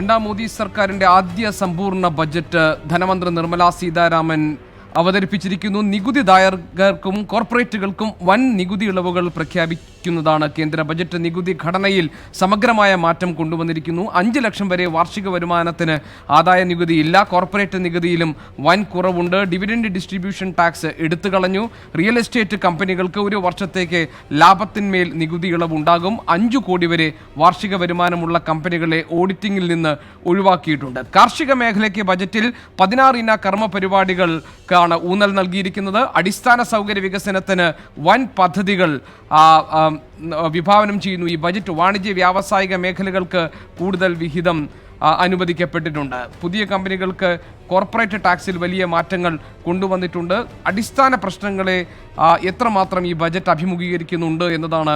രണ്ടാം മോദി സർക്കാരിന്റെ ആദ്യ സമ്പൂർണ്ണ ബജറ്റ് ധനമന്ത്രി നിർമ്മലാ സീതാരാമൻ അവതരിപ്പിച്ചിരിക്കുന്നു. നികുതിദായകർക്കും കോർപ്പറേറ്റുകൾക്കും വൻ നികുതി ഇളവുകൾ പ്രഖ്യാപിക്കുന്നതാണ് കേന്ദ്ര ബജറ്റ്. നികുതി ഘടനയിൽ സമഗ്രമായ മാറ്റം കൊണ്ടുവന്നിരിക്കുന്നു. 5 ലക്ഷം വരെ വാർഷിക വരുമാനത്തിന് ആദായ നികുതി ഇല്ല. കോർപ്പറേറ്റ് നികുതിയിലും വൻ കുറവുണ്ട്. ഡിവിഡൻഡ് ഡിസ്ട്രിബ്യൂഷൻ ടാക്സ് എടുത്തുകളഞ്ഞു. റിയൽ എസ്റ്റേറ്റ് കമ്പനികൾക്ക് ഒരു വർഷത്തേക്ക് ലാഭത്തിന്മേൽ നികുതി ഇളവുണ്ടാകും. 5 കോടി വരെ വാർഷിക വരുമാനമുള്ള കമ്പനികളെ ഓഡിറ്റിംഗിൽ നിന്ന് ഒഴിവാക്കിയിട്ടുണ്ട്. കാർഷിക മേഖലയ്ക്ക് ബജറ്റിൽ 16 ഇന കർമ്മ പരിപാടികൾ ഊന്നൽ നൽകിയിരിക്കുന്നത്. അടിസ്ഥാന സൗകര്യ വികസനത്തിന് വൻ പദ്ധതികൾ വിഭാവനം ചെയ്യുന്നു ഈ ബജറ്റ്. വാണിജ്യ വ്യാവസായിക മേഖലകൾക്ക് കൂടുതൽ വിഹിതം അനുവദിക്കപ്പെട്ടിട്ടുണ്ട്. പുതിയ കമ്പനികൾക്ക് കോർപ്പറേറ്റ് ടാക്സിൽ വലിയ മാറ്റങ്ങൾ കൊണ്ടുവന്നിട്ടുണ്ട്. അടിസ്ഥാന പ്രശ്നങ്ങളെ എത്രമാത്രം ഈ ബജറ്റ് അഭിമുഖീകരിക്കുന്നുണ്ട് എന്നതാണ്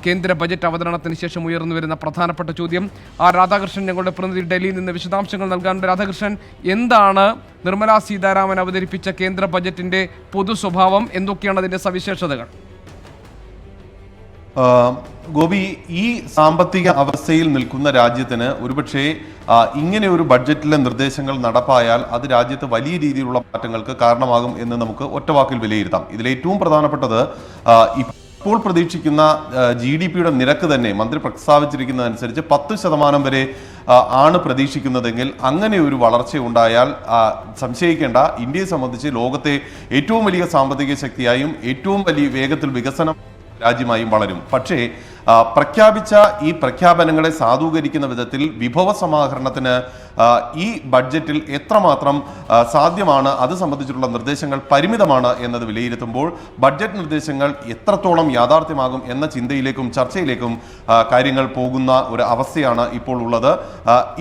കേന്ദ്ര ബജറ്റ് അവതരണത്തിന് ശേഷം ഉയർന്നു വരുന്ന പ്രധാനപ്പെട്ട ചോദ്യം. രാധാകൃഷ്ണൻ ഞങ്ങളുടെ പ്രതിനിധി ഡൽഹിയിൽ നിന്ന് വിശദാംശങ്ങൾ നൽകാനുണ്ട്. രാധാകൃഷ്ണൻ, എന്താണ് നിർമ്മലാ സീതാരാമൻ അവതരിപ്പിച്ച കേന്ദ്ര ബജറ്റിന്റെ പൊതു സ്വഭാവം? എന്തൊക്കെയാണ് അതിന്റെ സവിശേഷതകൾ? ഗോപി, ഈ സാമ്പത്തിക അവസ്ഥയിൽ നിൽക്കുന്ന രാജ്യത്തിന് ഒരുപക്ഷെ ഇങ്ങനെ ഒരു ബഡ്ജറ്റിലെ നിർദ്ദേശങ്ങൾ നടപ്പായാൽ അത് രാജ്യത്ത് വലിയ രീതിയിലുള്ള മാറ്റങ്ങൾക്ക് കാരണമാകും എന്ന് നമുക്ക് ഒറ്റവാക്കിൽ വിലയിരുത്താം. ഇതിലേറ്റവും പ്രധാനപ്പെട്ടത് ഇപ്പോൾ പ്രതീക്ഷിക്കുന്ന GDP-യുടെ നിരക്ക് തന്നെ മന്ത്രി പ്രസ്താവിച്ചിരിക്കുന്നതനുസരിച്ച് 10% വരെ ആണ് പ്രതീക്ഷിക്കുന്നതെങ്കിൽ അങ്ങനെ ഒരു വളർച്ച ഉണ്ടായാൽ സംശയിക്കേണ്ട, ഇന്ത്യയെ സംബന്ധിച്ച് ലോകത്തെ ഏറ്റവും വലിയ സാമ്പത്തിക ശക്തിയായും ഏറ്റവും വലിയ വേഗത്തിൽ വികസനം രാജ്യമായും വളരും. പക്ഷേ പ്രഖ്യാപിച്ച ഈ പ്രഖ്യാപനങ്ങളെ സാധൂകരിക്കുന്ന വിധത്തിൽ വിഭവ സമാഹരണത്തിന് ഈ ബഡ്ജറ്റിൽ എത്രമാത്രം സാധ്യമാണ്, അത് സംബന്ധിച്ചിട്ടുള്ള നിർദ്ദേശങ്ങൾ പരിമിതമാണ് എന്നത് വിലയിരുത്തുമ്പോൾ ബഡ്ജറ്റ് നിർദ്ദേശങ്ങൾ എത്രത്തോളം യാഥാർത്ഥ്യമാകും എന്ന ചിന്തയിലേക്കും ചർച്ചയിലേക്കും കാര്യങ്ങൾ പോകുന്ന ഒരു അവസ്ഥയാണ് ഇപ്പോൾ ഉള്ളത്.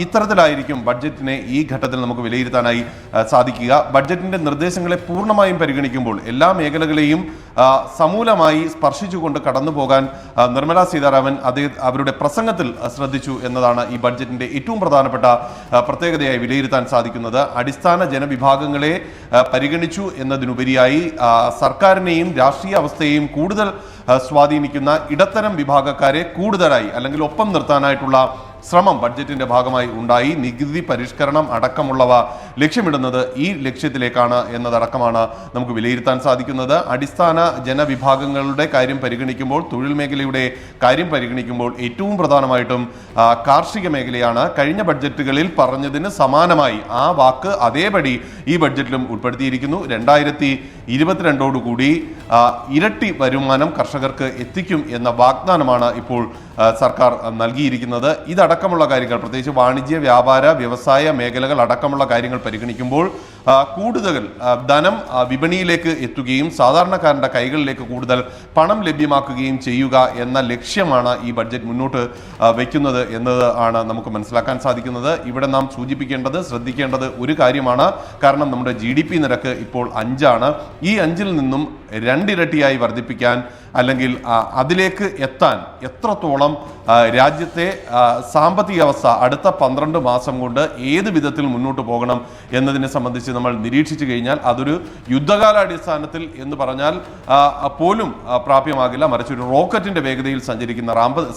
ഇത്തരത്തിലായിരിക്കും ബഡ്ജറ്റിനെ ഈ ഘട്ടത്തിൽ നമുക്ക് വിലയിരുത്താനായി സാധിക്കുക. ബഡ്ജറ്റിന്റെ നിർദ്ദേശങ്ങളെ പൂർണ്ണമായും പരിഗണിക്കുമ്പോൾ എല്ലാ മേഖലകളെയും സമൂലമായി സ്പർശിച്ചുകൊണ്ട് കടന്നു പോകാൻ നിർമ്മലാ സീതാരാമൻ അവരുടെ പ്രസംഗത്തിൽ ശ്രദ്ധിച്ചു എന്നതാണ് ഈ ബഡ്ജറ്റിന്റെ ഏറ്റവും പ്രധാനപ്പെട്ട പ്രത്യേകതയായി വിലയിരുത്താൻ സാധിക്കുന്നത്. അടിസ്ഥാന ജനവിഭാഗങ്ങളെ പരിഗണിച്ചു എന്നതിനുപരിയായി സർക്കാരിനെയും രാഷ്ട്രീയ അവസ്ഥയെയും കൂടുതൽ സ്വാധീനിക്കുന്ന ഇടത്തരം വിഭാഗക്കാരെ കൂടുതലായി അല്ലെങ്കിൽ ഒപ്പം നിർത്താനായിട്ടുള്ള ശ്രമം ബഡ്ജറ്റിന്റെ ഭാഗമായി ഉണ്ടായി. നികുതി പരിഷ്കരണം അടക്കമുള്ളവ ലക്ഷ്യമിടുന്നത് ഈ ലക്ഷ്യത്തിലേക്കാണ് എന്നതടക്കമാണ് നമുക്ക് വിലയിരുത്താൻ സാധിക്കുന്നത്. അടിസ്ഥാന ജനവിഭാഗങ്ങളുടെ കാര്യം പരിഗണിക്കുമ്പോൾ, തൊഴിൽ മേഖലയുടെ കാര്യം പരിഗണിക്കുമ്പോൾ ഏറ്റവും പ്രധാനമായിട്ടും കാർഷിക മേഖലയാണ്. കഴിഞ്ഞ ബഡ്ജറ്റുകളിൽ പറഞ്ഞതിന് സമാനമായി ആ വാക്ക് അതേപടി ഈ ബഡ്ജറ്റിലും ഉൾപ്പെടുത്തിയിരിക്കുന്നു. 2022 ഇരട്ടി വരുമാനം കർഷകർക്ക് എത്തിക്കും എന്ന വാഗ്ദാനമാണ് ഇപ്പോൾ സർക്കാർ നൽകിയിരിക്കുന്നത്. ഇതടക്കമുള്ള കാര്യങ്ങൾ, പ്രത്യേകിച്ച് വാണിജ്യ വ്യാപാര വ്യവസായ മേഖലകൾ അടക്കമുള്ള കാര്യങ്ങൾ പരിഗണിക്കുമ്പോൾ കൂടുതൽ ധനം വിപണിയിലേക്ക് എത്തുകയും സാധാരണക്കാരന്റെ കൈകളിലേക്ക് കൂടുതൽ പണം ലഭ്യമാക്കുകയും ചെയ്യുക എന്ന ലക്ഷ്യമാണ് ഈ ബഡ്ജറ്റ് മുന്നോട്ട് വയ്ക്കുന്നത് എന്നത് ആണ് നമുക്ക് മനസ്സിലാക്കാൻ സാധിക്കുന്നത്. ഇവിടെ നാം ശ്രദ്ധിക്കേണ്ടത് ഒരു കാര്യമാണ്. കാരണം നമ്മുടെ GDP നിരക്ക് ഇപ്പോൾ 5 ആണ്. ഈ 5-ൽ നിന്നും 2 ഇരട്ടിയായി വർദ്ധിപ്പിക്കാൻ അല്ലെങ്കിൽ അതിലേക്ക് എത്താൻ എത്രത്തോളം രാജ്യത്തെ സാമ്പത്തിക അവസ്ഥ അടുത്ത 12 മാസം കൊണ്ട് ഏത് വിധത്തിൽ മുന്നോട്ട് പോകണം എന്നതിനെ സംബന്ധിച്ച് നമ്മൾ നിരീക്ഷിച്ചു കഴിഞ്ഞാൽ അതൊരു യുദ്ധകാലാടിസ്ഥാനത്തിൽ എന്ന് പറഞ്ഞാൽ പോലും പ്രാപ്യമാകില്ല. മറിച്ച് ഒരു റോക്കറ്റിന്റെ വേഗതയിൽ സഞ്ചരിക്കുന്ന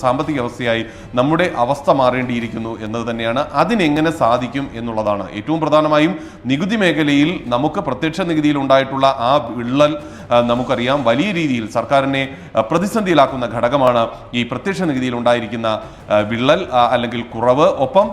സാമ്പത്തിക അവസ്ഥയായി നമ്മുടെ അവസ്ഥ മാറേണ്ടിയിരിക്കുന്നു എന്നത് തന്നെയാണ്. അതിനെങ്ങനെ സാധിക്കും എന്നുള്ളതാണ് ഏറ്റവും പ്രധാനമായും. നികുതി മേഖലയിൽ നമുക്ക് പ്രത്യക്ഷ നികുതിയിൽ ഉണ്ടായിട്ടുള്ള ആ വിള്ളൽ നമുക്കറിയാം. വലിയ രീതിയിൽ സർക്കാരിനെ പ്രതിസന്ധിയിലാക്കുന്ന ഘടകമാണ് ഈ പ്രത്യക്ഷ നികുതിയിൽ ഉണ്ടായിരിക്കുന്ന വിള്ളൽ അല്ലെങ്കിൽ കുറവ്. ഒപ്പം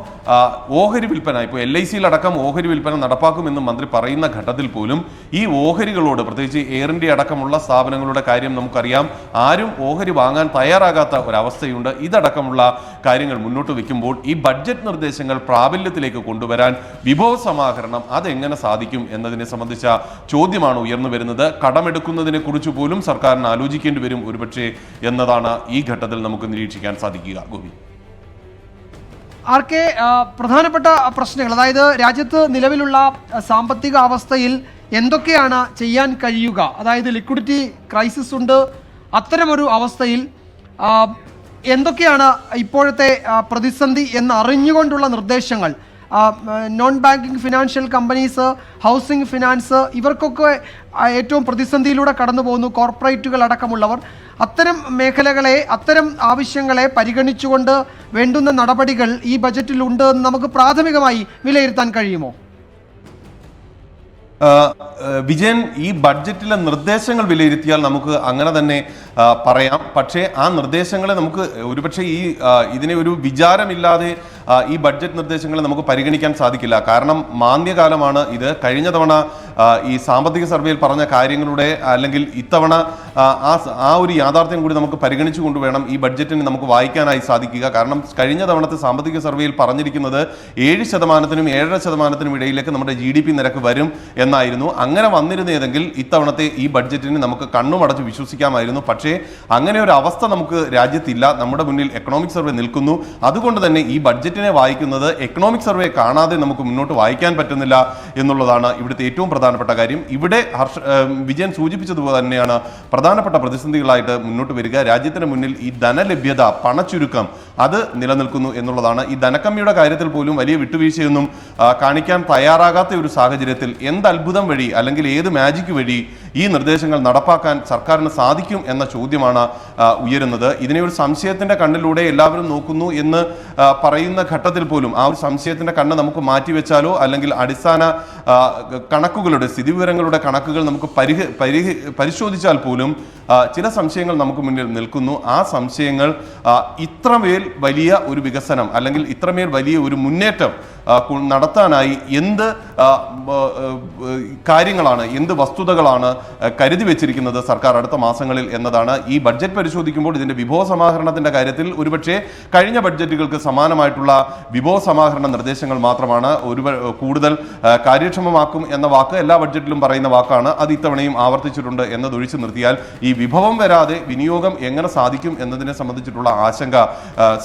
ഓഹരി വിൽപ്പന, ഇപ്പോൾ LIC അടക്കം ഓഹരി വിൽപ്പന നടപ്പാക്കുമെന്ന് മന്ത്രി പറയുന്ന ഘട്ടത്തിൽ പോലും ഈ ഓഹരികളോട്, പ്രത്യേകിച്ച് എയർ ഇന്ത്യ അടക്കമുള്ള സ്ഥാപനങ്ങളുടെ കാര്യം നമുക്കറിയാം, ആരും ഓഹരി വാങ്ങാൻ തയ്യാറാകാത്ത ഒരവസ്ഥയുണ്ട്. ഇതടക്കമുള്ള കാര്യങ്ങൾ മുന്നോട്ട് വയ്ക്കുമ്പോൾ ഈ ബഡ്ജറ്റ് നിർദ്ദേശങ്ങൾ പ്രാബല്യത്തിലേക്ക് കൊണ്ടുവരാൻ വിഭവ സമാഹരണം അതെങ്ങനെ സാധിക്കും എന്നതിനെ സംബന്ധിച്ച ചോദ്യമാണ് ഉയർന്നു വരുന്നത്. കടമെടുക്കുന്നതിനെ കുറിച്ച് പോലും സർക്കാരിന് ആലോചിക്കേണ്ടി വരും ഒരുപക്ഷെ എന്നതാണ് ഈ ഘട്ടത്തിൽ നമുക്ക് നിരീക്ഷിക്കാൻ സാധിക്കുക. ഗോപി, ആർക്കെ പ്രധാനപ്പെട്ട പ്രശ്നങ്ങൾ, അതായത് രാജ്യത്ത് നിലവിലുള്ള സാമ്പത്തിക അവസ്ഥയിൽ എന്തൊക്കെയാണ് ചെയ്യാൻ കഴിയുക? അതായത് ലിക്വിഡിറ്റി ക്രൈസിസ് ഉണ്ട്. അത്തരമൊരു അവസ്ഥയിൽ എന്തൊക്കെയാണ് ഇപ്പോഴത്തെ പ്രതിസന്ധി എന്ന് അറിഞ്ഞുകൊണ്ടുള്ള നിർദ്ദേശങ്ങൾ non banking financial companies, housing finance, ഇവർക്കൊക്കെ ഏറ്റവും പ്രതിസന്ധിയിലൂടെ കടന്നു പോകുന്നു, കോർപ്പറേറ്റുകൾ അടക്കമുള്ളവർ. അത്തരം മേഖലകളെ, അത്തരം ആവശ്യങ്ങളെ പരിഗണിച്ചുകൊണ്ട് വേണ്ടുന്ന നടപടികൾ ഈ ബജറ്റിലുണ്ട് എന്ന് നമുക്ക് പ്രാഥമികമായി വിലയിരുത്താൻ കഴിയുമോ? വിജയൻ, ഈ ബഡ്ജറ്റിലെ നിർദ്ദേശങ്ങൾ വിലയിരുത്തിയാൽ നമുക്ക് അങ്ങനെ തന്നെ പറയാം. പക്ഷേ ആ നിർദ്ദേശങ്ങളെ നമുക്ക് ഒരുപക്ഷെ ഇതിനെ ഒരു വിചാരമില്ലാതെ ഈ ബഡ്ജറ്റ് നിർദ്ദേശങ്ങളെ നമുക്ക് പരിഗണിക്കാൻ സാധിക്കില്ല. കാരണം മാന്ദ്യകാലമാണ് ഇത്. കഴിഞ്ഞ തവണ ഈ സാമ്പത്തിക സർവേയിൽ പറഞ്ഞ കാര്യങ്ങളുടെ അല്ലെങ്കിൽ ഇത്തവണ ആ ഒരു യാഥാർത്ഥ്യം കൂടി നമുക്ക് പരിഗണിച്ചു കൊണ്ടുവേണം ഈ ബഡ്ജറ്റിനെ നമുക്ക് വായിക്കാനായി സാധിക്കുക. കാരണം കഴിഞ്ഞ തവണത്തെ സാമ്പത്തിക സർവേയിൽ പറഞ്ഞിരിക്കുന്നത് 7%-നും 7.5%-നും ഇടയിലേക്ക് നമ്മുടെ GDP നിരക്ക് വരും എന്നായിരുന്നു. അങ്ങനെ വന്നിരുന്നതെങ്കിൽ ഇത്തവണത്തെ ഈ ബഡ്ജറ്റിന് നമുക്ക് കണ്ണുമടച്ച് വിശ്വസിക്കാമായിരുന്നു. പക്ഷേ അങ്ങനെ ഒരു അവസ്ഥ നമുക്ക് രാജ്യത്തില്ല. നമ്മുടെ മുന്നിൽ എക്കണോമിക് സർവേ നിൽക്കുന്നു. അതുകൊണ്ട് തന്നെ ഈ ബഡ്ജറ്റിനെ വായിക്കുന്നത് എക്കണോമിക് സർവേ കാണാതെ നമുക്ക് മുന്നോട്ട് വായിക്കാൻ പറ്റുന്നില്ല എന്നുള്ളതാണ് ഇവിടുത്തെ ഏറ്റവും പ്രധാനപ്പെട്ട കാര്യം. ഇവിടെ വിജയൻ സൂചിപ്പിച്ചതുപോലെ തന്നെയാണ് പ്രധാനപ്പെട്ട പ്രതിസന്ധികളായിട്ട് മുന്നോട്ട് വരിക. രാജ്യത്തിന് മുന്നിൽ ഈ ധനലഭ്യത, പണച്ചുരുക്കം അത് നിലനിൽക്കുന്നു എന്നുള്ളതാണ്. ഈ ധനക്കമ്മിയുടെ കാര്യത്തിൽ പോലും വലിയ വിട്ടുവീഴ്ചയൊന്നും കാണിക്കാൻ തയ്യാറാകാത്ത ഒരു സാഹചര്യത്തിൽ എന്ത് അത്ഭുതം വഴി അല്ലെങ്കിൽ ഏത് മാജിക് വഴി ഈ നിർദ്ദേശങ്ങൾ നടപ്പാക്കാൻ സർക്കാരിന് സാധിക്കും എന്ന ചോദ്യമാണ് ഉയരുന്നത്. ഇതിനെ ഒരു സംശയത്തിന്റെ കണ്ണിലൂടെ എല്ലാവരും നോക്കുന്നു എന്ന് പറയുന്ന ഘട്ടത്തിൽ പോലും ആ ഒരു സംശയത്തിന്റെ കണ്ണ് നമുക്ക് മാറ്റിവെച്ചാലോ അല്ലെങ്കിൽ അടിസ്ഥാന കണക്കുകളുടെ, സ്ഥിതിവിവരങ്ങളുടെ കണക്കുകൾ നമുക്ക് പരിശോധിച്ചാൽ പോലും ചില സംശയങ്ങൾ നമുക്ക് മുന്നിൽ നിൽക്കുന്നു. ആ സംശയങ്ങൾ ഇത്രമേൽ വലിയ ഒരു വികസനം അല്ലെങ്കിൽ ഇത്രമേൽ വലിയ ഒരു മുന്നേറ്റം നടത്താനായി എന്ത് കാര്യങ്ങളാണ്, എന്ത് വസ്തുതകളാണ് കരുതി വെച്ചിരിക്കുന്നത് സർക്കാർ അടുത്ത മാസങ്ങളിൽ എന്നതാണ്. ഈ ബഡ്ജറ്റ് പരിശോധിക്കുമ്പോൾ ഇതിന്റെ വിഭവ സമാഹരണത്തിന്റെ കാര്യത്തിൽ ഒരുപക്ഷെ കഴിഞ്ഞ ബഡ്ജറ്റുകൾക്ക് സമാനമായിട്ടുള്ള വിഭവ സമാഹരണ നിർദ്ദേശങ്ങൾ മാത്രമാണ്. കൂടുതൽ കാര്യക്ഷമമാക്കും എന്ന വാക്ക് എല്ലാ ബഡ്ജറ്റിലും പറയുന്ന വാക്കാണ്. അത് ഇത്തവണയും ആവർത്തിച്ചിട്ടുണ്ട് എന്നതൊഴിച്ചു നിർത്തിയാൽ ഈ വിഭവം വരാതെ വിനിയോഗം എങ്ങനെ സാധിക്കും എന്നതിനെ സംബന്ധിച്ചിട്ടുള്ള ആശങ്ക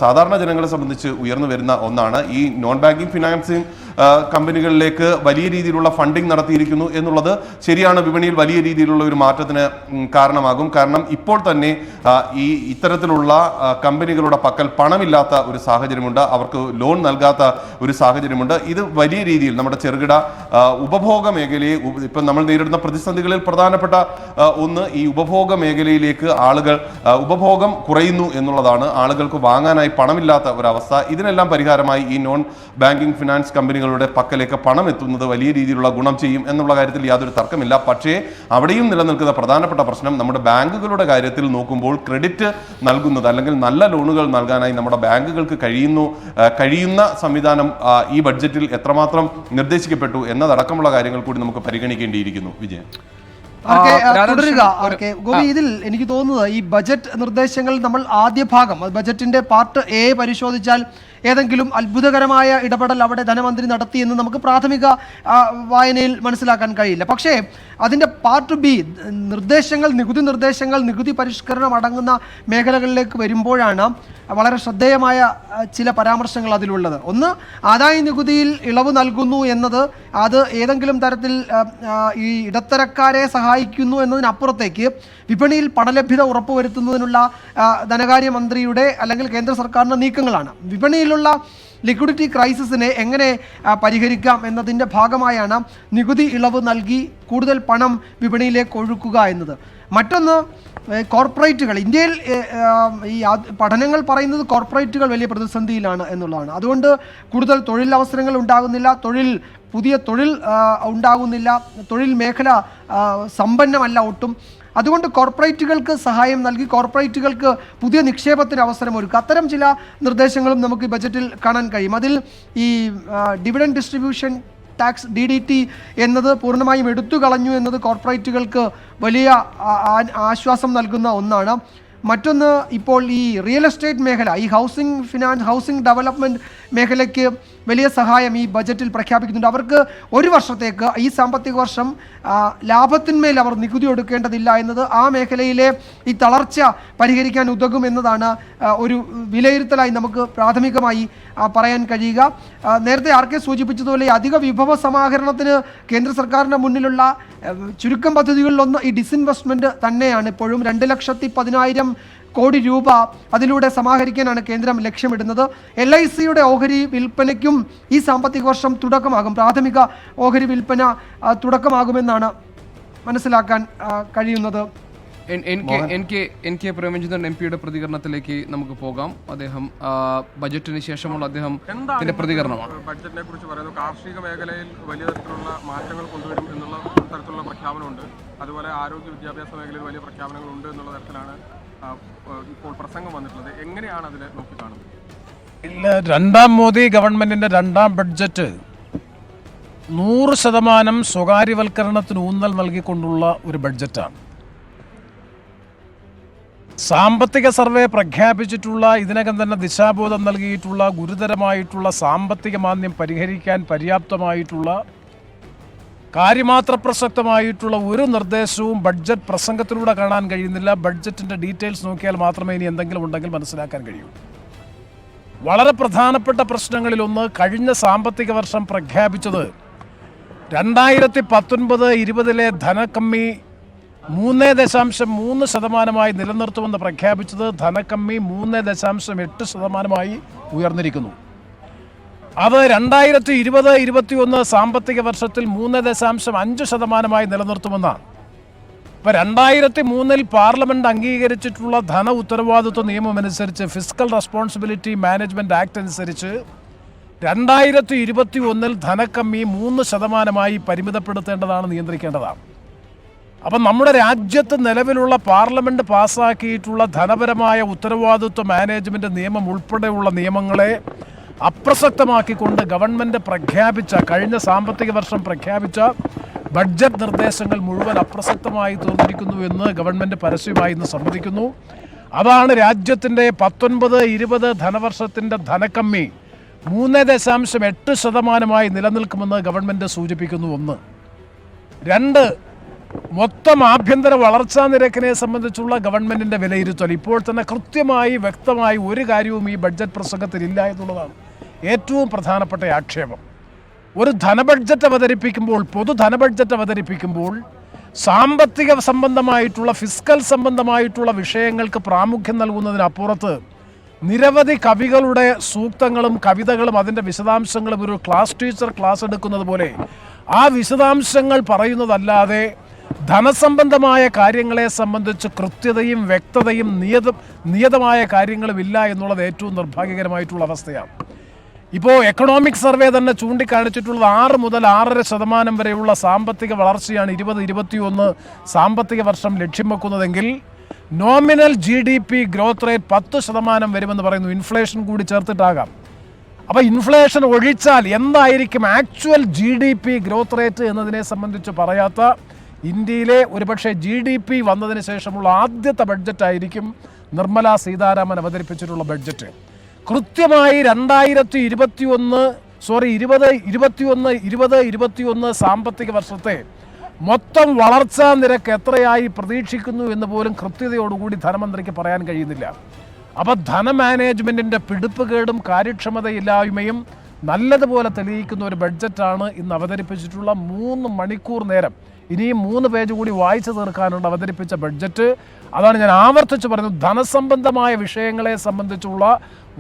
സാധാരണ ജനങ്ങളെ സംബന്ധിച്ച് ഉയർന്നു വരുന്ന ഒന്നാണ്. ഈ നോൺ ബാങ്കിങ് ഫിനാൻസിംഗ് കമ്പനികളിലേക്ക് വലിയ രീതിയിലുള്ള ഫണ്ടിങ് നടത്തിയിരിക്കുന്നു എന്നുള്ളത് ശരിയാണ്, വിപണിയിൽ വലിയ രീതിയിലുള്ള ഒരു മാറ്റത്തിന് കാരണമാകും. കാരണം ഇപ്പോൾ തന്നെ ഇത്തരത്തിലുള്ള കമ്പനികളുടെ പക്കൽ പണമില്ലാത്ത ഒരു സാഹചര്യമുണ്ട്, അവർക്ക് ലോൺ നൽകാത്ത ഒരു സാഹചര്യമുണ്ട്. ഇത് വലിയ രീതിയിൽ നമ്മുടെ ചെറുകിട ഉപഭോഗ മേഖലയെ, ഇപ്പം നമ്മൾ നേരിടുന്ന പ്രതിസന്ധികളിൽ പ്രധാനപ്പെട്ട ഒന്ന് ഈ ഉപഭോഗ മേഖലയിലേക്ക് ആളുകൾ ഉപഭോഗം കുറയുന്നു എന്നുള്ളതാണ്. ആളുകൾക്ക് വാങ്ങാനായി പണമില്ലാത്ത ഒരവസ്ഥ. ഇതിനെല്ലാം പരിഹാരമായി ഈ നോൺ ബാങ്കിങ് ഫിനാൻസ് കമ്പനികളുടെ പക്കലേക്ക് പണം എത്തുന്നത് വലിയ രീതിയിലുള്ള ഗുണം ചെയ്യും എന്നുള്ള കാര്യത്തിൽ യാതൊരു തർക്കമില്ല. പക്ഷേ അവിടെയും നിലനിൽക്കുന്ന പ്രധാനപ്പെട്ട പ്രശ്നം നമ്മുടെ ബാങ്കുകളുടെ കാര്യത്തിൽ നോക്കുമ്പോൾ ക്രെഡിറ്റ് നൽകുന്നത് അല്ലെങ്കിൽ നല്ല ലോണുകൾ നൽകാനായി നമ്മുടെ ബാങ്കുകൾക്ക് കഴിയുന്ന സംവിധാനം ഈ ബഡ്ജറ്റിൽ എത്രമാത്രം നിർദ്ദേശിക്കപ്പെട്ടു എന്നതടക്കമുള്ള കാര്യങ്ങൾ കൂടി നമുക്ക് പരിഗണിക്കേണ്ടിയിരിക്കുന്നു. വിജയൻ, തുടരുക. ഗോപി, ഇതിൽ എനിക്ക് തോന്നുന്നത് ഈ ബജറ്റ് നിർദ്ദേശങ്ങൾ നമ്മൾ ആദ്യ ഭാഗം, ബജറ്റിന്റെ പാർട്ട് എ പരിശോധിച്ചാൽ ഏതെങ്കിലും അത്ഭുതകരമായ ഇടപെടൽ അവിടെ ധനമന്ത്രി നടത്തിയെന്ന് നമുക്ക് പ്രാഥമിക വായനയിൽ മനസ്സിലാക്കാൻ കഴിയില്ല. പക്ഷേ അതിൻ്റെ പാർട്ട് ബി നിർദ്ദേശങ്ങൾ, നികുതി പരിഷ്കരണം അടങ്ങുന്ന മേഖലകളിലേക്ക് വരുമ്പോഴാണ് വളരെ ശ്രദ്ധേയമായ ചില പരാമർശങ്ങൾ അതിലുള്ളത്. ഒന്ന്, ആദായ നികുതിയിൽ ഇളവ് നൽകുന്നു എന്നത് അത് ഏതെങ്കിലും തരത്തിൽ ഈ ഇടത്തരക്കാരെ സഹായിക്കുന്നു എന്നതിനപ്പുറത്തേക്ക് വിപണിയിൽ പണലഭ്യത ഉറപ്പുവരുത്തുന്നതിനുള്ള ധനകാര്യമന്ത്രിയുടെ അല്ലെങ്കിൽ കേന്ദ്ര സർക്കാരിൻ്റെ നീക്കങ്ങളാണ്. വിപണിയിലുള്ള ലിക്വിഡിറ്റി ക്രൈസിസിനെ എങ്ങനെ പരിഹരിക്കാം എന്നതിൻ്റെ ഭാഗമായാണ് നികുതി ഇളവ് നൽകി കൂടുതൽ പണം വിപണിയിലേക്ക് ഒഴുക്കുക എന്നത്. മറ്റൊന്ന്, കോർപ്പറേറ്റുകൾ, ഇന്ത്യയിൽ ഈ പഠനങ്ങൾ പറയുന്നത് കോർപ്പറേറ്റുകൾ വലിയ പ്രതിസന്ധിയിലാണ് എന്നുള്ളതാണ്. അതുകൊണ്ട് കൂടുതൽ തൊഴിലവസരങ്ങൾ ഉണ്ടാകുന്നില്ല, പുതിയ തൊഴിൽ ഉണ്ടാകുന്നില്ല, തൊഴിൽ മേഖല സമ്പന്നമല്ല ഒട്ടും. അതുകൊണ്ട് കോർപ്പറേറ്റുകൾക്ക് സഹായം നൽകി കോർപ്പറേറ്റുകൾക്ക് പുതിയ നിക്ഷേപത്തിന് അവസരമൊരുക്കുക, അത്തരം ചില നിർദ്ദേശങ്ങളും നമുക്ക് ബജറ്റിൽ കാണാൻ കഴിയും. അതിൽ ഈ ഡിവിഡൻഡ് ഡിസ്ട്രിബ്യൂഷൻ ടാക്സ് DDT എന്നത് പൂർണ്ണമായും എടുത്തു കളഞ്ഞു എന്നത് കോർപ്പറേറ്റുകൾക്ക് വലിയ ആശ്വാസം നൽകുന്ന ഒന്നാണ്. മറ്റൊന്ന്, ഇപ്പോൾ ഈ റിയൽ എസ്റ്റേറ്റ് മേഖല, ഈ ഹൗസിംഗ് ഡെവലപ്മെൻറ്റ് മേഖലയ്ക്ക് വലിയ സഹായം ഈ ബജറ്റിൽ പ്രഖ്യാപിക്കുന്നുണ്ട്. അവർക്ക് ഒരു വർഷത്തേക്ക്, ഈ സാമ്പത്തിക വർഷം ലാഭത്തിന്മേൽ അവർ നികുതി ഒടുക്കേണ്ടതില്ല എന്നത് ആ മേഖലയിലെ ഈ തളർച്ച പരിഹരിക്കാൻ ഉതകും എന്നതാണ് ഒരു വിലയിരുത്തലായി നമുക്ക് പ്രാഥമികമായി പറയാൻ കഴിയുക. നേരത്തെ RK സൂചിപ്പിച്ചതുപോലെ അധിക വിഭവ സമാഹരണത്തിന് കേന്ദ്ര സർക്കാരിൻ്റെ മുന്നിലുള്ള ചുരുക്കം പദ്ധതികളിലൊന്ന് ഈ ഡിസ്ഇൻവെസ്റ്റ്മെൻറ്റ് തന്നെയാണ്. ഇപ്പോഴും 2,10,000 കോടി രൂപ അതിലൂടെ സമാഹരിക്കാനാണ് കേന്ദ്രം ലക്ഷ്യമിടുന്നത്. LICയുടെ ഓഹരി വിൽപ്പനയ്ക്കും ഈ സാമ്പത്തിക വർഷം തുടക്കമാകും. പ്രാഥമിക ഓഹരി വിൽപ്പന തുടക്കമാകുമെന്നാണ് മനസ്സിലാക്കാൻ കഴിയുന്നത്. എനിക്ക് പ്രേമചന്ദ്രൻ MP-യുടെ പ്രതികരണത്തിലേക്ക് നമുക്ക് പോകാം. അദ്ദേഹം ബജറ്റിന് ശേഷമുള്ള അദ്ദേഹത്തിന്റെ പ്രതികരണമാണ്. ബഡ്ജറ്റിനെ കുറിച്ച് പറയുന്നത് കാർഷിക മേഖലയിൽ വലിയ തരത്തിലുള്ള മാറ്റങ്ങൾ കൊണ്ടുവരും എന്നുള്ള തരത്തിലുള്ള പ്രഖ്യാപനമുണ്ട്. അതുപോലെ ആരോഗ്യ വിദ്യാഭ്യാസ മേഖലയിൽ വലിയ പ്രഖ്യാപനങ്ങളുണ്ട് എന്നുള്ള തരത്തിലാണ് ഇപ്പോൾ പ്രസംഗം വന്നിട്ടുള്ളത്. എങ്ങനെയാണ് അതിനെ നോക്കിക്കാണുന്നത്? ഇല്ല, രണ്ടാം മോദി ഗവൺമെന്റിന്റെ രണ്ടാം ബഡ്ജറ്റ് 100% സ്വകാര്യവൽക്കരണത്തിന് ഊന്നൽ നൽകിക്കൊണ്ടുള്ള ഒരു ബഡ്ജറ്റാണ്. സാമ്പത്തിക സർവേ പ്രഖ്യാപിച്ചിട്ടുള്ള, ഇതിനകം തന്നെ ദിശാബോധം നൽകിയിട്ടുള്ള ഗുരുതരമായിട്ടുള്ള സാമ്പത്തിക മാന്ദ്യം പരിഹരിക്കാൻ പര്യാപ്തമായിട്ടുള്ള കാര്യമാത്ര പ്രസക്തമായിട്ടുള്ള ഒരു നിർദ്ദേശവും ബഡ്ജറ്റ് പ്രസംഗത്തിലൂടെ കാണാൻ കഴിയുന്നില്ല. ബഡ്ജറ്റിൻ്റെ ഡീറ്റെയിൽസ് നോക്കിയാൽ മാത്രമേ ഇനി എന്തെങ്കിലും ഉണ്ടെങ്കിൽ മനസ്സിലാക്കാൻ കഴിയൂ. വളരെ പ്രധാനപ്പെട്ട പ്രശ്നങ്ങളിലൊന്ന്, കഴിഞ്ഞ സാമ്പത്തിക വർഷം പ്രഖ്യാപിച്ചത് 2019-20 ധനക്കമ്മി 3.3% നിലനിർത്തുമെന്ന് പ്രഖ്യാപിച്ചത് ധനക്കമ്മി 3.8% ഉയർന്നിരിക്കുന്നു. അത് 2020-21 സാമ്പത്തിക വർഷത്തിൽ 3.5% നിലനിർത്തുമെന്നാണ്. ഇപ്പോൾ 2003 പാർലമെന്റ് അംഗീകരിച്ചിട്ടുള്ള ധന ഉത്തരവാദിത്വ നിയമം അനുസരിച്ച്, ഫിസ്ക്കൽ റെസ്പോൺസിബിലിറ്റി മാനേജ്മെന്റ് ആക്ട് അനുസരിച്ച് 2021 ധനക്കമ്മി 3% പരിമിതപ്പെടുത്തേണ്ടതാണ്, നിയന്ത്രിക്കേണ്ടതാണ്. അപ്പം നമ്മുടെ രാജ്യത്ത് നിലവിലുള്ള പാർലമെന്റ് പാസ്സാക്കിയിട്ടുള്ള ധനപരമായ ഉത്തരവാദിത്വ മാനേജ്മെന്റ് നിയമം ഉൾപ്പെടെയുള്ള നിയമങ്ങളെ അപ്രസക്തമാക്കിക്കൊണ്ട് ഗവൺമെന്റ് പ്രഖ്യാപിച്ച, കഴിഞ്ഞ സാമ്പത്തിക വർഷം പ്രഖ്യാപിച്ച ബഡ്ജറ്റ് നിർദ്ദേശങ്ങൾ മുഴുവൻ അപ്രസക്തമായി തീർന്നിരിക്കുന്നു എന്ന് ഗവൺമെന്റ് പരസ്യമായി ഇന്ന് സമ്മതിക്കുന്നു. അതാണ് രാജ്യത്തിൻ്റെ 19-20 ധനവർഷത്തിൻ്റെ ധനക്കമ്മി 3.8% നിലനിൽക്കുമെന്ന് ഗവൺമെന്റ് സൂചിപ്പിക്കുന്നു. 1. 2, മൊത്തം ആഭ്യന്തര വളർച്ചാ നിരക്കിനെ സംബന്ധിച്ചുള്ള ഗവൺമെന്റിന്റെ വിലയിരുത്തൽ ഇപ്പോൾ തന്നെ കൃത്യമായി വ്യക്തമായി ഒരു കാര്യവും ഈ ബഡ്ജറ്റ് പ്രസംഗത്തിലില്ല എന്നുള്ളതാണ് ഏറ്റവും പ്രധാനപ്പെട്ട ആക്ഷേപം. ഒരു ധനബഡ്ജറ്റ് അവതരിപ്പിക്കുമ്പോൾ, പൊതു ധനബഡ്ജറ്റ് അവതരിപ്പിക്കുമ്പോൾ സാമ്പത്തിക സംബന്ധമായിട്ടുള്ള, ഫിസ്ക്കൽ സംബന്ധമായിട്ടുള്ള വിഷയങ്ങൾക്ക് പ്രാമുഖ്യം നൽകുന്നതിനപ്പുറത്ത് നിരവധി കവികളുടെ സൂക്തങ്ങളും കവിതകളും അതിൻ്റെ വിശദാംശങ്ങളും ഒരു ക്ലാസ് ടീച്ചർ ക്ലാസ് എടുക്കുന്നത് പോലെ ആ വിശദാംശങ്ങൾ പറയുന്നതല്ലാതെ ധനസംബന്ധമായ കാര്യങ്ങളെ സംബന്ധിച്ച് കൃത്യതയും വ്യക്തതയും നിയതമായ കാര്യങ്ങളും ഇല്ല എന്നുള്ളത് ഏറ്റവും നിർഭാഗ്യകരമായിട്ടുള്ള അവസ്ഥയാണ്. ഇപ്പോൾ എക്കണോമിക് സർവേ തന്നെ ചൂണ്ടിക്കാണിച്ചിട്ടുള്ളത് 6 മുതൽ 6.5% വരെയുള്ള സാമ്പത്തിക വളർച്ചയാണ് 2021 സാമ്പത്തിക വർഷം ലക്ഷ്യം വെക്കുന്നതെങ്കിൽ നോമിനൽ GDP ഗ്രോത്ത് റേറ്റ് 10% വരുമെന്ന് പറയുന്നു. ഇൻഫ്ലേഷൻ കൂടി ചേർത്തിട്ടാകാം. അപ്പോൾ ഇൻഫ്ലേഷൻ ഒഴിച്ചാൽ എന്തായിരിക്കും ആക്ച്വൽ GDP ഗ്രോത്ത് റേറ്റ് എന്നതിനെ സംബന്ധിച്ച് പറയാത്ത ഇന്ത്യയിലെ ഒരുപക്ഷെ GDP വന്നതിന് ശേഷമുള്ള ആദ്യത്തെ ബഡ്ജറ്റായിരിക്കും നിർമ്മല സീതാരാമൻ അവതരിപ്പിച്ചിട്ടുള്ള ബഡ്ജറ്റ്. കൃത്യമായി 2021 സാമ്പത്തിക വർഷത്തെ മൊത്തം വളർച്ചാ നിരക്ക് എത്രയായി പ്രതീക്ഷിക്കുന്നു എന്ന് പോലും കൃത്യതയോടുകൂടി ധനമന്ത്രിക്ക് പറയാൻ കഴിയുന്നില്ല. അപ്പോൾ ധന മാനേജ്മെൻറ്റിൻ്റെ പിടിപ്പുകേടും കാര്യക്ഷമതയില്ലായ്മയും നല്ലതുപോലെ തെളിയിക്കുന്ന ഒരു ബഡ്ജറ്റാണ് ഇന്ന് അവതരിപ്പിച്ചിട്ടുള്ള. 3 മണിക്കൂർ നേരം, ഇനിയും 3 പേജ് കൂടി വായിച്ചു തീർക്കാനുണ്ട് അവതരിപ്പിച്ച ബഡ്ജറ്റ്. അതാണ് ഞാൻ ആവർത്തിച്ച് പറയുന്നത്, ധനസംബന്ധമായ വിഷയങ്ങളെ സംബന്ധിച്ചുള്ള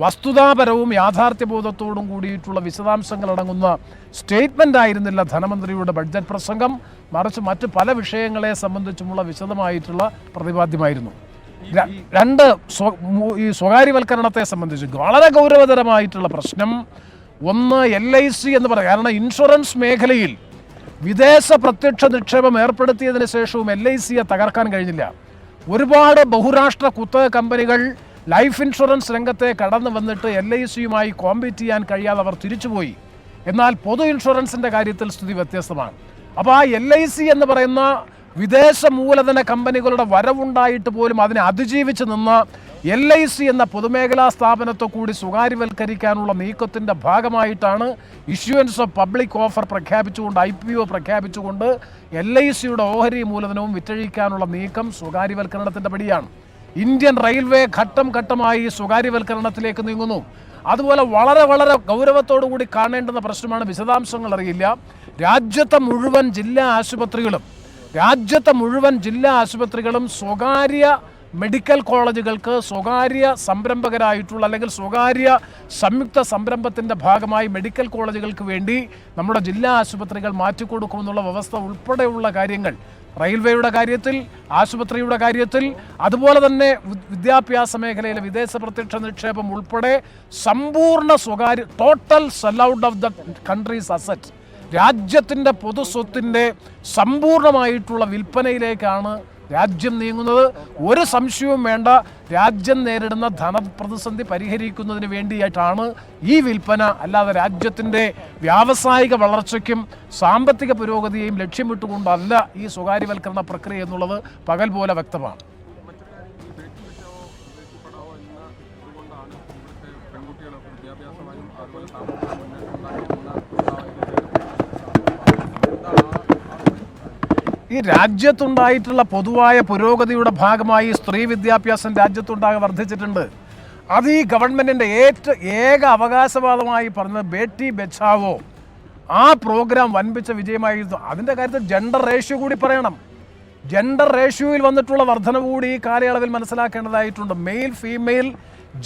വസ്തുതാപരവും യാഥാർത്ഥ്യബോധത്തോടും കൂടിയിട്ടുള്ള വിശദാംശങ്ങൾ അടങ്ങുന്ന സ്റ്റേറ്റ്മെൻ്റ് ആയിരുന്നില്ല ധനമന്ത്രിയുടെ ബഡ്ജറ്റ് പ്രസംഗം, മറിച്ച് മറ്റ് പല വിഷയങ്ങളെ സംബന്ധിച്ചുമുള്ള വിശദമായിട്ടുള്ള പ്രതിപാദ്യമായിരുന്നു. 2, ഈ സ്വകാര്യവൽക്കരണത്തെ സംബന്ധിച്ച് വളരെ ഗൗരവതരമായിട്ടുള്ള പ്രശ്നം. 1, LIC എന്ന് പറയാം. കാരണം ഇൻഷുറൻസ് മേഖലയിൽ വിദേശ പ്രത്യക്ഷ നിക്ഷേപം ഏർപ്പെടുത്തിയതിന് ശേഷവും LICയെ തകർക്കാൻ കഴിഞ്ഞില്ല. ഒരുപാട് ബഹുരാഷ്ട്ര കുത്തക കമ്പനികൾ ലൈഫ് ഇൻഷുറൻസ് രംഗത്തെ കടന്നു വന്നിട്ട് LICയുമായി കോമ്പീറ്റ് ചെയ്യാൻ കഴിയാതെ അവർ തിരിച്ചുപോയി. എന്നാൽ പൊതു ഇൻഷുറൻസിൻ്റെ കാര്യത്തിൽ സ്ഥിതി വ്യത്യസ്തമാണ്. അപ്പോൾ ആ LIC എന്ന് പറയുന്ന വിദേശ മൂലധന കമ്പനികളുടെ വരവുണ്ടായിട്ട് പോലും അതിനെ അതിജീവിച്ച് നിന്ന LIC എന്ന പൊതുമേഖലാ സ്ഥാപനത്തെ കൂടി സ്വകാര്യവൽക്കരിക്കാനുള്ള നീക്കത്തിൻ്റെ ഭാഗമായിട്ടാണ് ഇഷ്യൂവൻസ് ഓഫ് പബ്ലിക് ഓഫർ പ്രഖ്യാപിച്ചുകൊണ്ട്, IPO പ്രഖ്യാപിച്ചുകൊണ്ട് LICയുടെ ഓഹരി മൂലധനവും വിറ്റഴിക്കാനുള്ള നീക്കം സ്വകാര്യവൽക്കരണത്തിൻ്റെ പടിയാണ്. ഇന്ത്യൻ റെയിൽവേ ഘട്ടം ഘട്ടമായി സ്വകാര്യവൽക്കരണത്തിലേക്ക് നീങ്ങുന്നു. അതുപോലെ വളരെ വളരെ ഗൗരവത്തോടു കൂടി കാണേണ്ടുന്ന പ്രശ്നമാണ്, വിശദാംശങ്ങൾ അറിയില്ല, രാജ്യത്തെ മുഴുവൻ ജില്ലാ ആശുപത്രികളും സ്വകാര്യ മെഡിക്കൽ കോളേജുകൾക്ക് സ്വകാര്യ സംരംഭകരായിട്ടുള്ള അല്ലെങ്കിൽ സ്വകാര്യ സംയുക്ത സംരംഭത്തിൻ്റെ ഭാഗമായി മെഡിക്കൽ കോളേജുകൾക്ക് വേണ്ടി നമ്മുടെ ജില്ലാ ആശുപത്രികൾ മാറ്റിക്കൊടുക്കുമെന്നുള്ള വ്യവസ്ഥ ഉൾപ്പെടെയുള്ള കാര്യങ്ങൾ റെയിൽവേയുടെ കാര്യത്തിൽ, ആശുപത്രിയുടെ കാര്യത്തിൽ, അതുപോലെ തന്നെ വിദ്യാഭ്യാസ മേഖലയിലെ വിദേശ പ്രത്യക്ഷ നിക്ഷേപം ഉൾപ്പെടെ സമ്പൂർണ്ണ സ്വകാര്യ total cell out of the countries asset, രാജ്യത്തിൻ്റെ പൊതുസ്വത്തിൻ്റെ സമ്പൂർണ്ണമായിട്ടുള്ള വിൽപ്പനയിലേക്കാണ് രാജ്യം നീങ്ങുന്നത്. ഒരു സംശയവും വേണ്ട, രാജ്യം നേരിടുന്ന ധനപ്രതിസന്ധി പരിഹരിക്കുന്നതിന് വേണ്ടിയിട്ടാണ് ഈ വിൽപ്പന. അല്ലാതെ രാജ്യത്തിൻ്റെ വ്യാവസായിക വളർച്ചയ്ക്കും സാമ്പത്തിക പുരോഗതിയെയും ലക്ഷ്യമിട്ടുകൊണ്ടല്ല ഈ സ്വകാര്യവൽക്കരണ പ്രക്രിയ എന്നുള്ളത് പകൽ പോലെ വ്യക്തമാണ്. ഈ രാജ്യത്തുണ്ടായിട്ടുള്ള പൊതുവായ പുരോഗതിയുടെ ഭാഗമായി സ്ത്രീ വിദ്യാഭ്യാസം രാജ്യത്തുണ്ടാകെ വർദ്ധിച്ചിട്ടുണ്ട്. അത് ഈ ഗവൺമെൻറ്റിൻ്റെ ഏക അവകാശവാദമായി പറഞ്ഞത് ബേട്ടി ബച്ചാവോ ആ പ്രോഗ്രാം വൻപിച്ച വിജയമായിരുന്നു. അതിൻ്റെ കാര്യത്തിൽ ജെൻഡർ റേഷ്യോ കൂടി പറയണം. ജെൻഡർ റേഷ്യോയിൽ വന്നിട്ടുള്ള വർധനവ് കൂടി ഈ കാലയളവിൽ മനസ്സിലാക്കേണ്ടതായിട്ടുണ്ട്. മെയിൽ ഫീമെയിൽ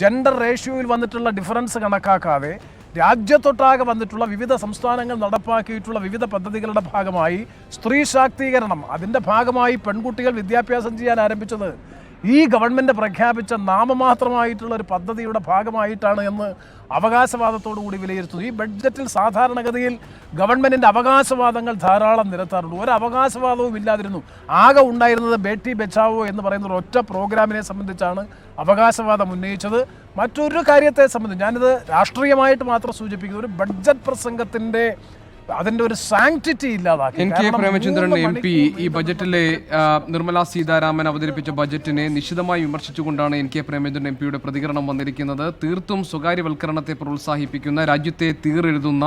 ജെൻഡർ റേഷ്യോയിൽ വന്നിട്ടുള്ള ഡിഫറൻസ് കണക്കാക്കാതെ രാജ്യത്തൊട്ടാകെ വന്നിട്ടുള്ള വിവിധ സംസ്ഥാനങ്ങൾ നടപ്പാക്കിയിട്ടുള്ള വിവിധ പദ്ധതികളുടെ ഭാഗമായി സ്ത്രീ ശാക്തീകരണം, അതിൻ്റെ ഭാഗമായി പെൺകുട്ടികൾ വിദ്യാഭ്യാസം ചെയ്യാൻ ആരംഭിച്ചത് ഈ ഗവൺമെൻറ് പ്രഖ്യാപിച്ച നാമമാത്രമായിട്ടുള്ള ഒരു പദ്ധതിയുടെ ഭാഗമായിട്ടാണ് എന്ന് അവകാശവാദത്തോടു കൂടി വിലയിരുത്തുന്നു. ഈ ബഡ്ജറ്റിൽ സാധാരണഗതിയിൽ ഗവൺമെൻറ്റിൻ്റെ അവകാശവാദങ്ങൾ ധാരാളം നിരത്താറുണ്ട്. ഒരു അവകാശവാദവും ഇല്ലാതിരുന്നു. ആകെ ഉണ്ടായിരുന്നത് ബേട്ടി ബച്ചാവോ എന്ന് പറയുന്ന ഒറ്റ പ്രോഗ്രാമിനെ സംബന്ധിച്ചാണ് അവകാശവാദം ഉന്നയിച്ചത്. മറ്റൊരു കാര്യത്തെ സംബന്ധിച്ച് ഞാനിത് രാഷ്ട്രീയമായിട്ട് മാത്രം സൂചിപ്പിക്കുന്നു. ഒരു ബഡ്ജറ്റ് പ്രസംഗത്തിൻ്റെ അതിൻ്റെ ഒരു സാങ്ക്ടിറ്റി ഇല്ലാതാക്കി. N K Premachandran M P ഈ ബജറ്റിലെ നിർമ്മലാ സീതാരാമൻ അവതരിപ്പിച്ച ബജറ്റിനെ നിശിതമായി വിമർശിച്ചുകൊണ്ടാണ് എൻ കെ പ്രേമചന്ദ്രൻ എം പിയുടെ പ്രതികരണം വന്നിരിക്കുന്നത്. തീർത്തും സ്വകാര്യവൽക്കരണത്തെ പ്രോത്സാഹിപ്പിക്കുന്ന, രാജ്യത്തെ തീറെഴുതുന്ന,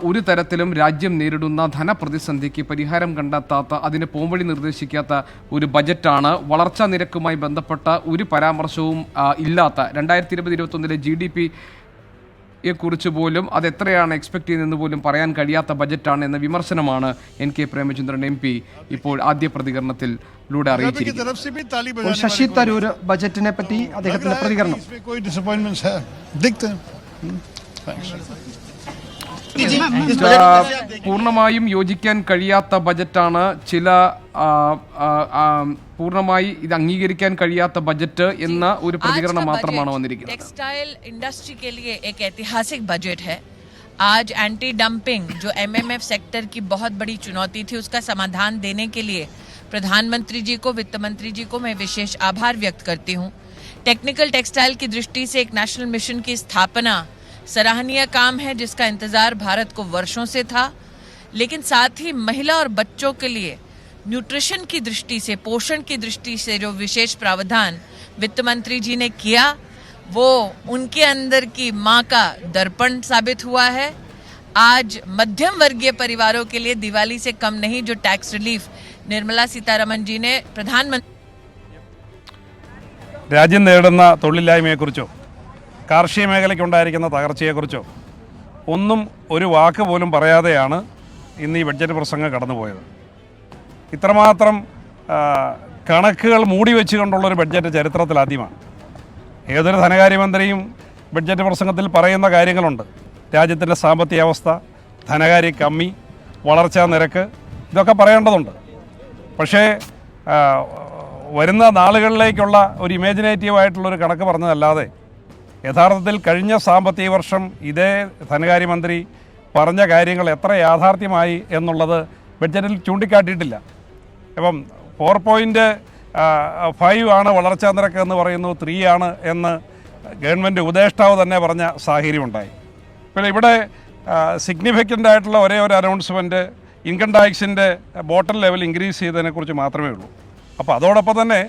ഒരു തരത്തിലും രാജ്യം നേരിടുന്ന ധനപ്രതിസന്ധിക്ക് പരിഹാരം കണ്ടെത്താത്ത, അതിന് പോംവഴി നിർദ്ദേശിക്കാത്ത ഒരു ബജറ്റാണ്. വളർച്ചാ നിരക്കുമായി ബന്ധപ്പെട്ട ഒരു പരാമർശവും ഇല്ലാത്ത 2020-21 GDP യെക്കുറിച്ച് പോലും അത് എത്രയാണ് എക്സ്പെക്ട് ചെയ്യുന്നതെന്ന് പോലും പറയാൻ കഴിയാത്ത ബജറ്റാണ് എന്ന വിമർശനമാണ് N K Premachandran M P ഇപ്പോൾ ആദ്യ പ്രതികരണത്തിലൂടെ അറിയിച്ചിരിക്കുന്നത്. ശശി തരൂർ ബജറ്റിനെ പറ്റി അദ്ദേഹത്തിന്റെ പ്രതികരണം. പൂർണ്ണമായും യോജിക്കാൻ കഴിയാത്ത ബജറ്റാണ്. ചില പൂർണ്ണമായി ഇത് അംഗീകരിക്കാൻ കഴിയാത്ത ബജറ്റ് എന്ന ഒരു പ്രതികരണം മാത്രമാണ് വന്നിരിക്കുന്നത്. टेक्सटाइल इंडस्ट्री के लिए एक ऐतिहासिक बजट है. आज एंटी डंपिंग जो MMF सेक्टर की बहुत बड़ी चुनौती थी, उसका समाधान देने के लिए प्रधानमंत्री जी को, वित्त मंत्री जी को मैं विशेष आभार व्यक्त करती हूँ. टेक्निकल टेक्सटाइल की दृष्टि से एक नेशनल मिशन की स्थापना सराहनीय काम है, जिसका इंतजार भारत को वर्षों से था. लेकिन साथ ही महिला और बच्चों के लिए न्यूट्रिशन की दृष्टि से, पोषण की दृष्टि से जो विशेष प्रावधान वित्त मंत्री जी ने किया, वो उनके अंदर की माँ का दर्पण साबित हुआ है. आज मध्यम वर्गीय परिवारों के लिए दिवाली से कम नहीं जो टैक्स रिलीफ निर्मला सीतारमन जी ने प्रधानमंत्री രാജ്യം നേരിടുന്ന തൊഴിലില്ലായ്മയെക്കുറിച്ചോ കാർഷിക മേഖലയ്ക്കുണ്ടായിരിക്കുന്ന തകർച്ചയെക്കുറിച്ചോ ഒന്നും ഒരു വാക്ക് പോലും പറയാതെയാണ് ഇന്ന് ഈ ബഡ്ജറ്റ് പ്രസംഗം കടന്നുപോയത്. ഇത്രമാത്രം കണക്കുകൾ മൂടി വെച്ചുകൊണ്ടുള്ളൊരു ബഡ്ജറ്റ് ചരിത്രത്തിലാദ്യമാണ്. ഏതൊരു ധനകാര്യമന്ത്രിയും ബഡ്ജറ്റ് പ്രസംഗത്തിൽ പറയുന്ന കാര്യങ്ങളുണ്ട്. രാജ്യത്തിൻ്റെ സാമ്പത്തിക അവസ്ഥ, ധനകാര്യ കമ്മി, വളർച്ചാ നിരക്ക്, ഇതൊക്കെ പറയേണ്ടതുണ്ട്. പക്ഷേ വരുന്ന നാളുകളിലേക്കുള്ള ഒരു ഇമാജിനേറ്റീവായിട്ടുള്ളൊരു കണക്ക് പറഞ്ഞതല്ലാതെ യഥാർത്ഥത്തിൽ കഴിഞ്ഞ സാമ്പത്തിക വർഷം ഇതേ ധനകാര്യമന്ത്രി പറഞ്ഞ കാര്യങ്ങൾ എത്ര യാഥാർത്ഥ്യമായി എന്നുള്ളത് ബഡ്ജറ്റിൽ ചൂണ്ടിക്കാട്ടിയിട്ടില്ല. ഇപ്പം 4.5 ആണ് വളർച്ചാ നിരക്ക് എന്ന് പറയുന്നു, 3 ആണ് എന്ന് ഗവൺമെൻറ് ഉപദേഷ്ടാവ് തന്നെ പറഞ്ഞ സാഹചര്യമുണ്ടായി. പിന്നെ ഇവിടെ സിഗ്നിഫിക്കൻ്റ് ആയിട്ടുള്ള ഒരേ ഒരു അനൗൺസ്മെൻറ്റ് ഇൻകം ടാക്സിൻ്റെ ബോട്ടം ലെവൽ ഇൻക്രീസ് ചെയ്തതിനെക്കുറിച്ച് മാത്രമേ ഉള്ളൂ. അപ്പോൾ അതോടൊപ്പം തന്നെ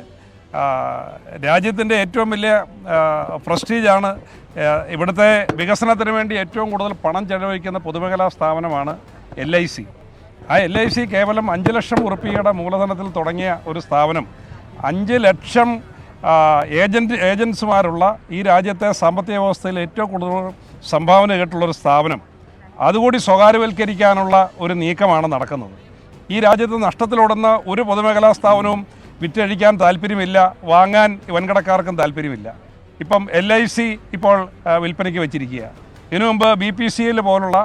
രാജ്യത്തിൻ്റെ ഏറ്റവും വലിയ പ്രസ്റ്റീജാണ്, ഇവിടുത്തെ വികസനത്തിന് വേണ്ടി ഏറ്റവും കൂടുതൽ പണം ചെലവഴിക്കുന്ന പൊതുമേഖലാ സ്ഥാപനമാണ് LIC. ആ LIC കേവലം 5 ലക്ഷം ഉറുപ്പികയുടെ മൂലധനത്തിൽ തുടങ്ങിയ ഒരു സ്ഥാപനം 5 ലക്ഷം ഏജൻസുമാരുള്ള ഈ രാജ്യത്തെ സാമ്പത്തിക വ്യവസ്ഥയിൽ ഏറ്റവും കൂടുതൽ സംഭാവന കേട്ടുള്ളൊരു സ്ഥാപനം, അതുകൂടി സ്വകാര്യവൽക്കരിക്കാനുള്ള ഒരു നീക്കമാണ് നടക്കുന്നത്. ഈ രാജ്യത്ത് നഷ്ടത്തിലോടുന്ന ഒരു പൊതുമേഖലാ സ്ഥാപനവും വിറ്റഴിക്കാൻ താല്പര്യമില്ല, വാങ്ങാൻ വൻകിടക്കാർക്കും താല്പര്യമില്ല. ഇപ്പം LIC ഇപ്പോൾ വിൽപ്പനയ്ക്ക് വെച്ചിരിക്കുക. ഇതിനു മുമ്പ് BPCL പോലുള്ള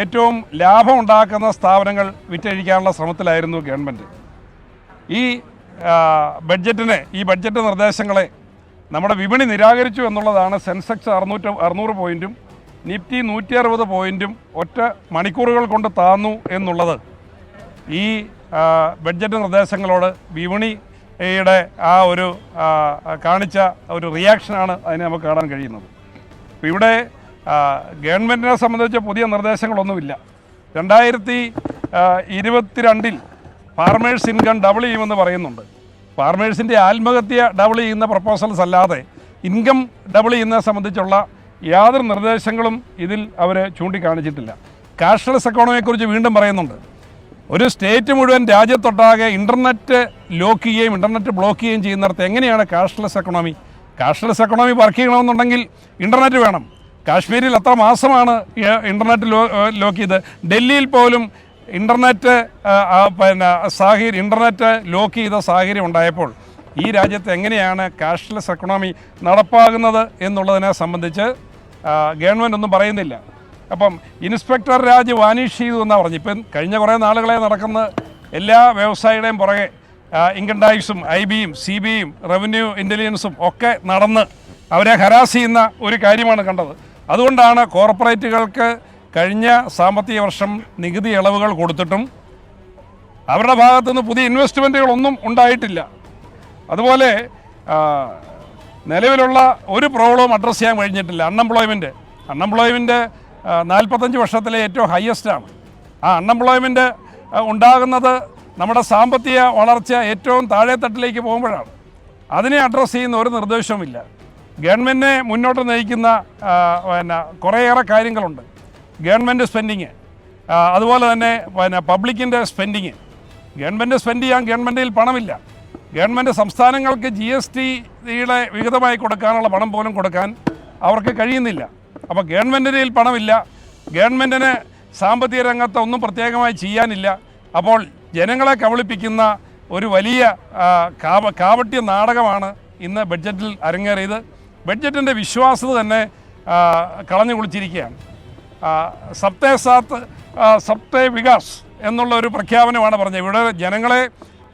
ഏറ്റവും ലാഭം ഉണ്ടാക്കുന്ന സ്ഥാപനങ്ങൾ വിറ്റഴിക്കാനുള്ള ശ്രമത്തിലായിരുന്നു ഗവൺമെൻറ്. ഈ ബഡ്ജറ്റ് നിർദ്ദേശങ്ങളെ നമ്മുടെ വിപണി നിരാകരിച്ചു എന്നുള്ളതാണ്. സെൻസെക്സ് 600 പോയിൻറ്റും നിഫ്റ്റി 160 പോയിൻറ്റും ഒറ്റ മണിക്കൂറുകൾ കൊണ്ട് താന്നു എന്നുള്ളത് ഈ ബഡ്ജറ്റ് നിർദ്ദേശങ്ങളോട് വിപണിയുടെ ആ ഒരു കാണിച്ച ഒരു റിയാക്ഷനാണ് അതിനെ നമുക്ക് കാണാൻ കഴിയുന്നത്. ഇപ്പോൾ ഇവിടെ ഗവൺമെൻറ്റിനെ സംബന്ധിച്ച് പുതിയ നിർദ്ദേശങ്ങളൊന്നുമില്ല. 2022 ഫാർമേഴ്സ് ഇൻകം ഡബിൾ ചെയ്യുമെന്ന് പറയുന്നുണ്ട്. ഫാർമേഴ്സിൻ്റെ ആത്മഹത്യ ഡബിൾ ചെയ്യുന്ന പ്രപ്പോസൽസ് അല്ലാതെ ഇൻകം ഡബിൾ ചെയ്യുന്നതിനെ സംബന്ധിച്ചുള്ള യാതൊരു നിർദ്ദേശങ്ങളും ഇതിൽ അവർ ചൂണ്ടിക്കാണിച്ചിട്ടില്ല. കാഷ്ലെസ് എക്കോണമിയെക്കുറിച്ച് വീണ്ടും പറയുന്നുണ്ട്. ഒരു സ്റ്റേറ്റ് മുഴുവൻ രാജ്യത്തൊട്ടാകെ ഇൻ്റർനെറ്റ് ലോക്ക് ചെയ്യുകയും ഇൻ്റർനെറ്റ് ബ്ലോക്ക് ചെയ്യുകയും ചെയ്യുന്നിടത്ത് എങ്ങനെയാണ് cashless economy? Cashless economy work ചെയ്യണമെന്നുണ്ടെങ്കിൽ ഇൻ്റർനെറ്റ് വേണം. കാശ്മീരിൽ എത്ര മാസമാണ് ഇൻ്റർനെറ്റ് ലോക്ക് ചെയ്ത്? ഡൽഹിയിൽ പോലും ഇൻ്റർനെറ്റ് ഇൻ്റർനെറ്റ് ലോക്ക് ചെയ്ത സാഹചര്യം ഉണ്ടായപ്പോൾ ഈ രാജ്യത്ത് എങ്ങനെയാണ് കാഷ്ലെസ് എക്കോണമി നടപ്പാകുന്നത് എന്നുള്ളതിനെ സംബന്ധിച്ച് ഗവൺമെൻറ് ഒന്നും പറയുന്നില്ല. അപ്പം ഇൻസ്പെക്ടർ രാജ് വാനിഷ് ചെയ്തു എന്നാണ് പറഞ്ഞു. ഇപ്പം കഴിഞ്ഞ കുറേ നാളുകളെ നടക്കുന്ന എല്ലാ വ്യവസായിയുടെയും പുറകെ ഇൻകം ടാക്സും IBയും CBയും റവന്യൂ ഇൻ്റലിജൻസും ഒക്കെ നടന്ന് അവരെ ഹരാസ് ചെയ്യുന്ന ഒരു കാര്യമാണ് കണ്ടത്. അതുകൊണ്ടാണ് കോർപ്പറേറ്റുകൾക്ക് കഴിഞ്ഞ സാമ്പത്തിക വർഷം നികുതി ഇളവുകൾ കൊടുത്തിട്ടും അവരുടെ ഭാഗത്തുനിന്ന് പുതിയ ഇൻവെസ്റ്റ്മെൻറ്റുകളൊന്നും ഉണ്ടായിട്ടില്ല. അതുപോലെ നിലവിലുള്ള ഒരു പ്രോബ്ലവും അഡ്രസ്സ് ചെയ്യാൻ കഴിഞ്ഞിട്ടില്ല. അൺഎംപ്ലോയ്മെൻറ്റ് 45 വർഷത്തിലെ ഏറ്റവും ഹയസ്റ്റാണ്. ആ അൺഎംപ്ലോയ്മെൻറ്റ് ഉണ്ടാകുന്നത് നമ്മുടെ സാമ്പത്തിക വളർച്ച ഏറ്റവും താഴെത്തട്ടിലേക്ക് പോകുമ്പോഴാണ്. അതിനെ അഡ്രസ്സ് ചെയ്യുന്ന ഒരു നിർദ്ദേശവുമില്ല. ഗവൺമെൻറ്റിനെ മുന്നോട്ട് നയിക്കുന്ന കുറേയേറെ കാര്യങ്ങളുണ്ട്. ഗവൺമെൻറ് സ്പെൻഡിങ്, അതുപോലെ തന്നെ പബ്ലിക്കിൻ്റെ സ്പെൻഡിങ്. ഗവൺമെൻറ് സ്പെൻഡ് ചെയ്യാൻ ഗവൺമെൻറ്റിൽ പണമില്ല. ഗവൺമെൻറ് സംസ്ഥാനങ്ങൾക്ക് GSTയുടെ വിഹിതമായി കൊടുക്കാനുള്ള പണം പോലും കൊടുക്കാൻ അവർക്ക് കഴിയുന്നില്ല. അപ്പോൾ ഗവൺമെൻറ്റിൽ പണമില്ല, ഗവൺമെൻറ്റിന് സാമ്പത്തിക രംഗത്ത് ഒന്നും പ്രത്യേകമായി ചെയ്യാനില്ല. അപ്പോൾ ജനങ്ങളെ കബളിപ്പിക്കുന്ന ഒരു വലിയ കാപട്യ നാടകമാണ് ഇന്ന് ബഡ്ജറ്റിൽ അരങ്ങേറിയത്. ബഡ്ജറ്റിൻ്റെ വിശ്വാസ്യത തന്നെ കളഞ്ഞു കുളിച്ചിരിക്കുകയാണ്. സബ്തേ സാത്ത് സബ്തേ വികാസ് എന്നുള്ള ഒരു പ്രഖ്യാപനമാണ് പറഞ്ഞത്. ഇവിടെ ജനങ്ങളെ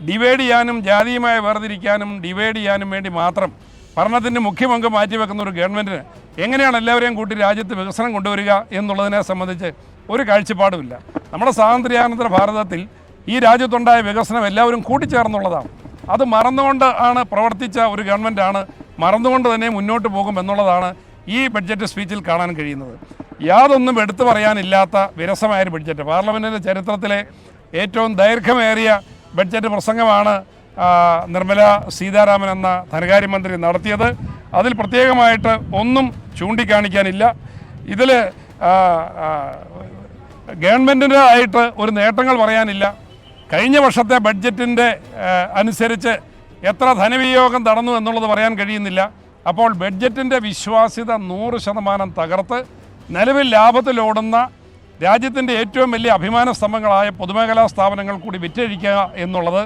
ഡിവൈഡ് ചെയ്യാനും ജാതിയുമായി വേർതിരിക്കാനും ഡിവൈഡ് ചെയ്യാനും വേണ്ടി മാത്രം ഭരണത്തിൻ്റെ മുഖ്യ പങ്ക് മാറ്റിവെക്കുന്ന ഒരു ഗവൺമെൻറ്റിന് എങ്ങനെയാണ് എല്ലാവരെയും കൂട്ടി രാജ്യത്ത് വികസനം കൊണ്ടുവരിക എന്നുള്ളതിനെ സംബന്ധിച്ച് ഒരു കാഴ്ചപ്പാടുമില്ല. നമ്മുടെ സ്വാതന്ത്ര്യാനന്തര ഭാരതത്തിൽ ഈ രാജ്യത്തുണ്ടായ വികസനം എല്ലാവരും കൂട്ടിച്ചേർന്നുള്ളതാണ്. അത് മറന്നുകൊണ്ട് പ്രവർത്തിച്ച ഒരു ഗവൺമെൻറ്റാണ്, മറന്നുകൊണ്ട് തന്നെ മുന്നോട്ട് പോകും എന്നുള്ളതാണ് ഈ ബഡ്ജറ്റ് സ്പീച്ചിൽ കാണാൻ കഴിയുന്നത്. യാതൊന്നും എടുത്തു പറയാനില്ലാത്ത വിരസമായൊരു ബഡ്ജറ്റ്. പാർലമെൻറ്റിൻ്റെ ചരിത്രത്തിലെ ഏറ്റവും ദൈർഘ്യമേറിയ ബഡ്ജറ്റ് പ്രസംഗമാണ് നിർമ്മല സീതാരാമൻ എന്ന ധനകാര്യമന്ത്രി നടത്തിയത്. അതിൽ പ്രത്യേകമായിട്ട് ഒന്നും ചൂണ്ടിക്കാണിക്കാനില്ല. ഇതിൽ ഗവൺമെൻറ്റിൻ്റെ ആയിട്ട് ഒരു നേട്ടങ്ങൾ പറയാനില്ല. കഴിഞ്ഞ വർഷത്തെ ബഡ്ജറ്റിൻ്റെ അനുസരിച്ച് എത്ര ധനവിനിയോഗം നടന്നു എന്നുള്ളത് പറയാൻ കഴിയുന്നില്ല. അപ്പോൾ ബഡ്ജറ്റിൻ്റെ വിശ്വാസ്യത 100% തകർത്ത് നിലവിൽ ലാഭത്തിലോടുന്ന രാജ്യത്തിൻ്റെ ഏറ്റവും വലിയ അഭിമാന സ്തംഭങ്ങളായ പൊതുമേഖലാ സ്ഥാപനങ്ങൾ കൂടി വിറ്റഴിക്കുക എന്നുള്ളത്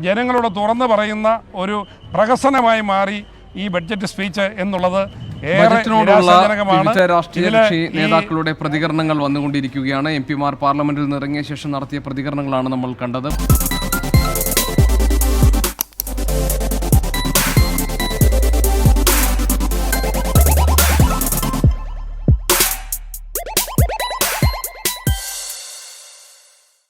ജനങ്ങളോട് തുറന്നു പറയുന്ന ഒരു പ്രഹസനമായി മാറി ഈ ബഡ്ജറ്റ് സ്പീച്ച് എന്നുള്ളത് ബജറ്റിനോടുള്ള വിവിധ രാഷ്ട്രീയ കക്ഷി നേതാക്കളുടെ പ്രതികരണങ്ങൾ വന്നുകൊണ്ടിരിക്കുകയാണ്. MP മാർ പാർലമെന്റിൽ നിന്ന് ഇറങ്ങിയ ശേഷം നടത്തിയ പ്രതികരണങ്ങളാണ് നമ്മൾ കണ്ടത്.